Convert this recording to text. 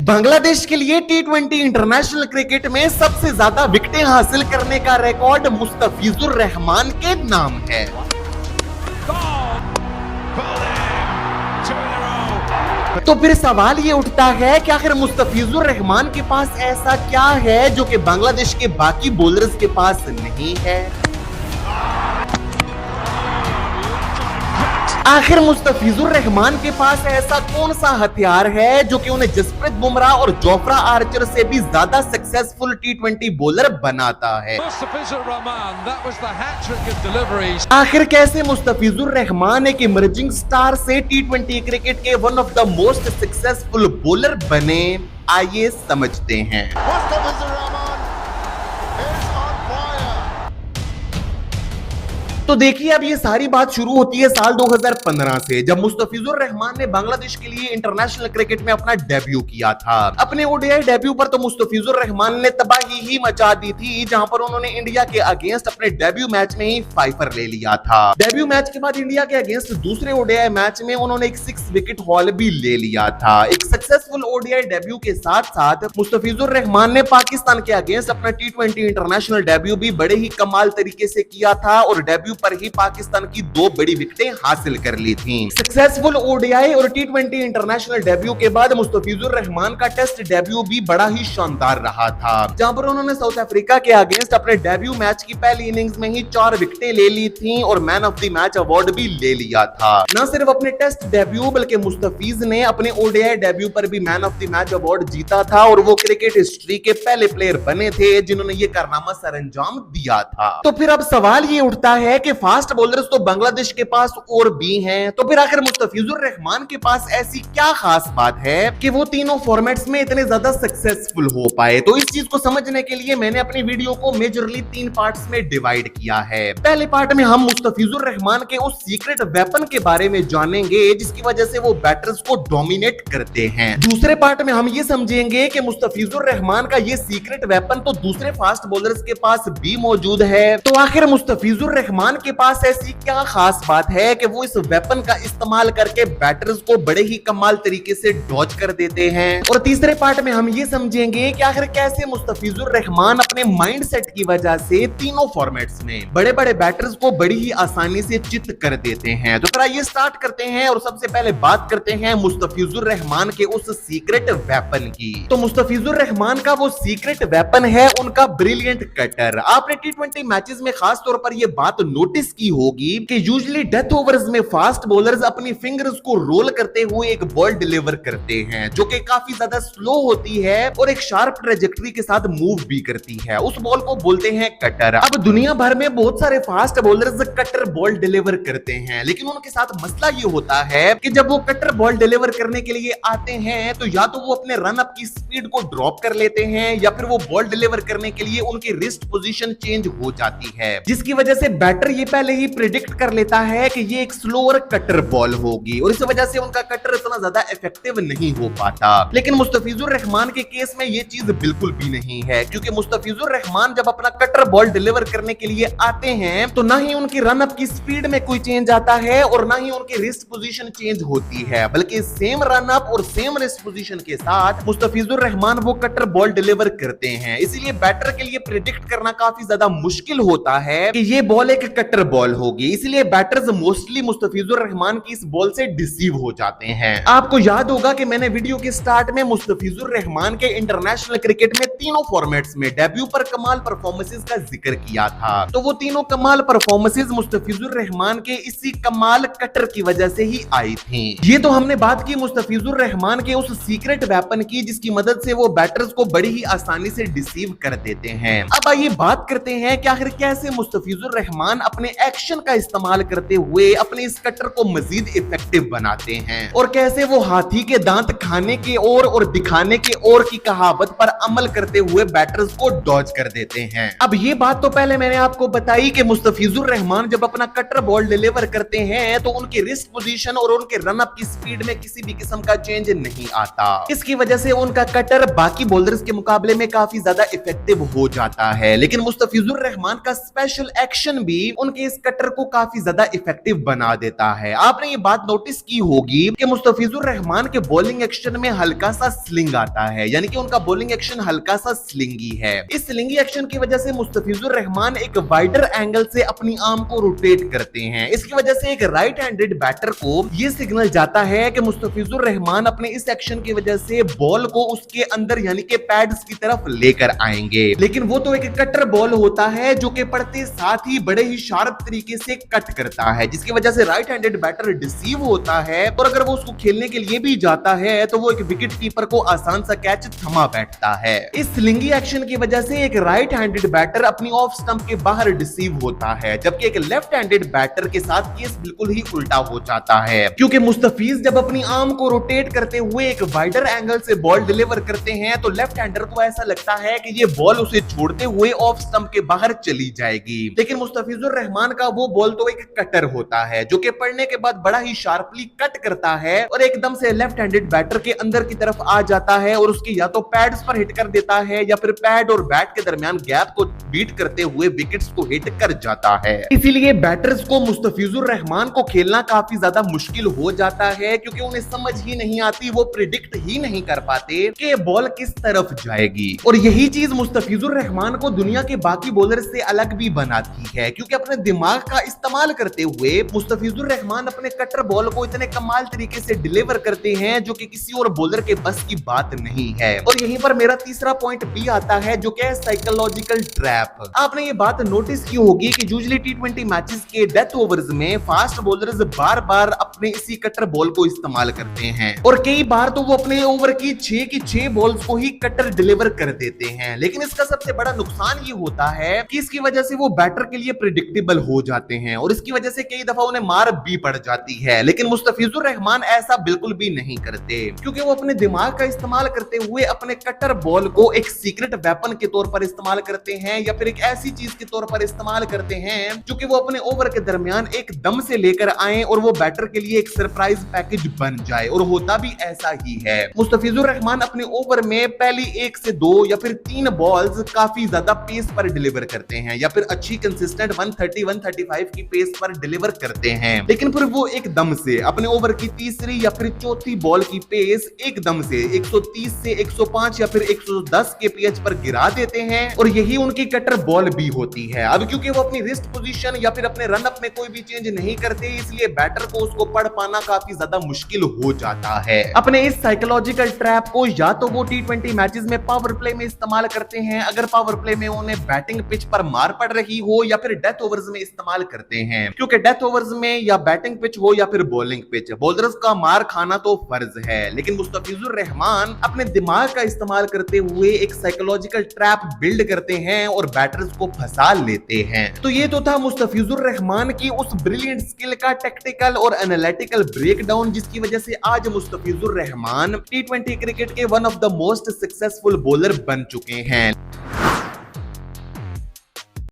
बांग्लादेश के लिए टी20 international cricket में सबसे ज्यादा विकेटें हासिल करने का रिकॉर्ड मुस्तफिजुर रहमान के नाम है। तो फिर सवाल ये उठता है कि आखिर मुस्तफिजुर रहमान के पास ऐसा क्या है जो कि बांग्लादेश के बाकी बॉलर्स के पास नहीं है। आखिर मुस्तफिजुर रहमान के पास ऐसा कौन सा हथियार है जो कि उन्हें जसप्रीत बुमराह और जोफ्रा आर्चर से भी ज्यादा सक्सेसफुल टी20 बॉलर बनाता है। आखिर कैसे मुस्तफिजुर रहमान एक इमर्जिंग स्टार से टी20 क्रिकेट के one of the most successful bowler बने, आइए समझते हैं। तो देखिए, अब ये सारी बात शुरू होती है साल 2015 से, जब मुस्तफिजुर रहमान ने बांग्लादेश के लिए इंटरनेशनल क्रिकेट में अपना डेब्यू किया था। अपने ओडीआई डेब्यू पर तो मुस्तफिजुर रहमान ने तबाही ही मचा दी थी, जहां पर उन्होंने इंडिया के अगेंस्ट अपने डेब्यू मैच में ही 5 ले लिया था। डेब्यू मैच के बाद इंडिया के अगेंस्ट दूसरे ओडीआई मैच में उन्होंने एक 6 विकेट हॉल भी ले लिया था। एक सक्सेसफुल ओडीआई डेब्यू के साथ साथ मुस्तफिजुर रहमान ने पाकिस्तान के अगेंस्ट अपना टी20 इंटरनेशनल डेब्यू भी बड़े ही कमाल तरीके से किया था और डेब्यू पर ही पाकिस्तान की 2 बड़ी विकेटें हासिल कर ली थी। सक्सेसफुल ओडीआई और टी20 इंटरनेशनल डेब्यू के बाद मुस्तफिजुर रहमान का टेस्ट डेब्यू भी बड़ा ही शानदार रहा था, जहां पर उन्होंने साउथ अफ्रीका के अगेंस्ट अपने डेब्यू मैच की पहली इनिंग्स में ही 4 विकेटें ले ली थी और man of the match award भी ले लिया था। न सिर्फ अपने टेस्ट डेब्यू बल्कि मुस्तफिज ने अपने ओडीआई डेब्यू पर भी man of the match award जीता था और वो क्रिकेट हिस्ट्री के पहले प्लेयर बने थे जिन्होंने ये कारनामा सरअंजाम दिया था। तो फिर अब सवाल ये उठता है कि फास्ट बॉलर्स तो बांग्लादेश के पास और भी हैं, तो फिर आखिर मुस्तफिजुर रहमान के पास ऐसी क्या खास बात है कि वो तीनों फॉर्मेट्स में इतने ज्यादा सक्सेसफुल हो पाए। तो इस चीज को समझने के लिए मैंने अपनी वीडियो को मेजरली 3 पार्ट्स में डिवाइड किया है। पहले पार्ट में हम मुस्तफिजुर रहमान के उस सीक्रेट वेपन के बारे में जानेंगे जिसकी वजह से वो बैटर्स को डोमिनेट करते हैं। दूसरे पार्ट में हम ये समझेंगे कि मुस्तफिजुर रहमान का ये सीक्रेट वेपन तो दूसरे फास्ट बॉलर्स के पास भी मौजूद है। तो आखिर मुस्तफिजुर रहमान के पास ऐसी क्या खास बात है कि वो इस वेपन का इस्तेमाल करके बैटर्स को बड़े ही कमाल तरीके से डॉज कर देते हैं। और तीसरे पार्ट में हम ये समझेंगे कि आखिर कैसे मुस्तफिजुर रहमान अपने माइंडसेट की वजह से तीनों फॉर्मेट्स में बड़े बड़े बैटर्स को बड़ी ही आसानी से चित कर देते हैं। तो फिर आइए स्टार्ट करते हैं और सबसे पहले बात करते हैं मुस्तफिजुर रहमान के उस सीक्रेट वेपन की। तो मुस्तफिजुर रहमान का वो सीक्रेट वेपन है उनका ब्रिलियंट कटर। आपने टी20 मैचेस में खास तौर पर यह बात नोटिस की होगी कि यूजुअली डेथ ओवर्स में फास्ट बॉलर्स अपनी फिंगर्स को रोल करते हुए एक बॉल डिलीवर करते हैं जो कि काफी ज्यादा स्लो होती है और एक शार्प ट्रेजेक्टरी के साथ मूव भी करती है। उस बॉल को बोलते हैं कटर। अब दुनिया भर में बहुत सारे fast bowlers cutter ball deliver करते हैं, लेकिन उनके साथ मसला ये होता है कि जब वो कटर बॉल डिलीवर करने के लिए आते हैं तो या तो वो अपने रन अप की स्पीड को ड्रॉप कर लेते हैं या फिर वो बॉल डिलीवर करने के लिए उनकी रिस्ट पोजीशन चेंज हो जाती है, जिसकी वजह से बैटर ये पहले ही प्रिडिक्ट कर लेता है कि ये एक स्लोअर कटर बॉल होगी और इस वजह से उनका कटर इतना ज्यादा इफेक्टिव नहीं हो पाता। लेकिन मुस्तफिजुर रहमान के केस में ये चीज बिल्कुल भी नहीं है, क्योंकि मुस्तफिजुर रहमान जब अपना कटर बॉल डिलीवर करने के लिए आते हैं तो ना ही उनकी रन अप की स्पीड में कोई चेंज आता है और ना ही उनकी रिस्ट पोजीशन चेंज होती है, बल्कि सेम रन अप और सेम रिस्ट पोजीशन के साथ मुस्तफिजुर रहमान वो कटर बॉल डिलीवर करते हैं। इसीलिए बैटर के लिए प्रिडिक्ट करना काफी ज्यादा मुश्किल होता है कि ये बॉल एक कटर बॉल होगी। इसलिए बैटर्स मोस्टली मुस्तफिजुर रहमान की इस बॉल से डिसीव हो जाते हैं। आपको याद होगा कि मैंने वीडियो के स्टार्ट में मुस्तफिजुर रहमान के इंटरनेशनल क्रिकेट में तीनों फॉर्मेट्स में डेब्यू पर कमाल परफॉर्मेंसेस का जिक्र किया था। तो वो तीनों कमाल परफॉर्मेंसेस मुस्तफिजुर रहमान के इसी कमाल कटर की वजह से ही आई थी। ये तो हमने बात की मुस्तफिजुर रहमान के उस सीक्रेट वेपन की जिसकी मदद से वो बैटर्स को बड़ी ही आसानी से डिसीव कर देते हैं। अब आइए बात करते हैं कि आखिर कैसे मुस्तफिजुर रहमान अपने एक्शन का इस्तेमाल करते हुए अपने इस कटर को मजीद इफेक्टिव बनाते हैं और कैसे वो हाथी के दांत खाने के और दिखाने के और की कहावत पर अमल करते हुए बैटर्स को डॉज कर देते हैं। अब ये बात तो पहले मैंने आपको बताई कि मुस्तफिजुर रहमान जब अपना कटर बॉल डिलीवर करते हैं तो उनकी रिस्ट पोजीशन और उनके रन अप की स्पीड में किसी भी किस्म का चेंज नहीं आता। इसकी वजह से उनका कटर बाकी बॉलर्स के मुकाबले में काफी ज्यादा इफेक्टिव हो जाता है। लेकिन मुस्तफिजुर रहमान का स्पेशल एक्शन भी उनके इस कटर को काफी ज्यादा इफेक्टिव बना देता है। आपने ये बात नोटिस की होगी कि मुस्तफिजुर रहमान के बॉलिंग एक्शन में हल्का सा स्लिंग आता है, यानी कि उनका बॉलिंग एक्शन हल्का सा स्लिंगी है। इस स्लिंगी एक्शन की वजह से मुस्तफिजुर रहमान एक वाइडर एंगल से अपनी आर्म को रोटेट करते हैं। इसकी वजह से एक राइट हैंडेड बैटर को यह सिग्नल जाता है कि मुस्तफिजुर रहमान अपने इस एक्शन की वजह से बॉल को उसके अंदर यानी कि पैड्स की तरफ लेकर आएंगे। लेकिन वो तो एक कटर बॉल होता है जो कि पड़ते साथ ही बड़े ही शार्प तरीके से कट करता है, जिसकी वजह से राइट हैंडेड बैटर डिसीव होता है और अगर वो उसको खेलने के लिए भी जाता है तो वो एक विकेट कीपर को आसान सा कैच थमा बैठता है। इस स्लिंगी एक्शन की वजह से एक राइट हैंडेड बैटर अपनी ऑफ स्टंप के बाहर डिसीव होता है, जबकि एक लेफ्ट हैंडेड बैटर के साथ केस बिल्कुल ही उल्टा हो जाता है, क्योंकि मुस्तफिज जब अपनी आर्म को रोटेट करते हुए एक वाइडर एंगल से बॉल डिलीवर करते हैं तो लेफ्ट हैंडर को ऐसा लगता है कि ये बॉल उसे छोड़ते हुए ऑफ स्टंप के बाहर चली जाएगी। लेकिन मुस्तफिजुर रहमान का वो बॉल तो एक कटर होता है जो कि पड़ने के बाद बड़ा ही शार्पली कट करता है और एकदम से लेफ्ट हैंडेड बैटर के अंदर की तरफ आ जाता है और उसकी या तो पैड्स पर हिट कर देता है या फिर पैड और बैट के दरमियान गैप को बीट करते हुए विकेट्स को हिट कर जाता है। इसीलिए बैटर्स को मुस्तफिजुर रहमान को खेलना काफी ज्यादा मुश्किल हो जाता है, क्योंकि उन्हें समझ ही नहीं आती, वो प्रिडिक्ट ही नहीं कर पाते कि बॉल किस तरफ जाएगी। और यही चीज मुस्तफिजुर रहमान को दुनिया के बाकी बॉलर से अलग भी बनाती है, क्योंकि अपने दिमाग का इस्तेमाल करते हुए मुस्तफिजुर रहमान अपने कटर बॉल को इतने कमाल तरीके से डिलीवर करते हैं जो कि किसी और बॉलर के बस की बात नहीं है। और यहीं पर मेरा तीसरा पॉइंट भी आता है जो कि साइकोलॉजिकल ट्रैप। आपने ये बात नोटिस की होगी कि यूजुअली टी20 मैचेस के डेथ ओवर्स में फास्ट बॉलर्स बार बार अपने इसी कटर बॉल को इस्तेमाल करते हैं और कई बार तो वो अपने ओवर की 6 बॉल्स को ही कटर डिलीवर कर देते हैं। लेकिन इसका सबसे बड़ा नुकसान ये होता है कि इसकी वजह से वो बैटर के लिए प्रिडिक्टेबल हो जाते हैं और इसकी वजह से कई दफा उन्हें मार भी पड़ जाती है। लेकिन मुस्तफिजुर रहमान ऐसा बिल्कुल भी नहीं करते, क्योंकि वो अपने दिमाग का इस्तेमाल करते हुए अपने कटर बॉल को एक सीक्रेट वेपन के तौर पर इस्तेमाल करते हैं या फिर एक ऐसी चीज के तौर पर इस्तेमाल करते हैं जो कि वो अपने ओवर के दरमियान एक दम से लेकर आए और वो बैटर के लिए एक सरप्राइज पैकेज बन जाए। और होता भी ऐसा ही है। मुस्तफिजुर रहमान अपने ओवर में पहली 1 से 2 या फिर 3 बॉल्स काफी ज्यादा पेस पर डिलीवर करते हैं या फिर अच्छी कंसिस्टेंट 130-135 की पेस पर डिलीवर करते हैं, लेकिन फिर वो एकदम से अपने ओवर की तीसरी या फिर चौथी बॉल की पेस एकदम से 130 से 105 या फिर 110 के पीएच पर गिरा देते हैं और यही उनकी कटर बॉल भी होती है। अब क्योंकि वो अपनी रिस्ट पोजीशन या फिर अपने रन अप में कोई भी चेंज नहीं करते, इसलिए बैटर को उसको पढ़ पाना काफी ज्यादा मुश्किल हो जाता है। अपने इस साइकोलॉजिकल ट्रैप को या तो वो टी20 मैचेस में पावर प्ले में इस्तेमाल करते हैं अगर पावर प्ले में उन्हें बैटिंग पिच पर मार पड़ रही हो, या फिर डेथ ओवर्स में इस्तेमाल करते हैं, क्योंकि डेथ ओवर्स में या बैटिंग पिच हो या फिर बॉलिंग पिच, बॉलर्स का मार खाना तो फर्ज है। लेकिन मुस्तफिजुर रहमान अपने दिमाग का इस्तेमाल करते हुए एक साइकोलॉजिकल ट्रैप बिल्ड करते हैं और बैटर्स को फंसा लेते हैं। तो ये तो था मुस्तफिजुर रहमान की उस ब्रिलियंट स्किल का टेक्टिकल और एनालिटिकल ब्रेकडाउन, जिसकी वजह से आज मुस्तफिजुर रहमान टी20 क्रिकेट के one of the most successful bowler बन चुके हैं।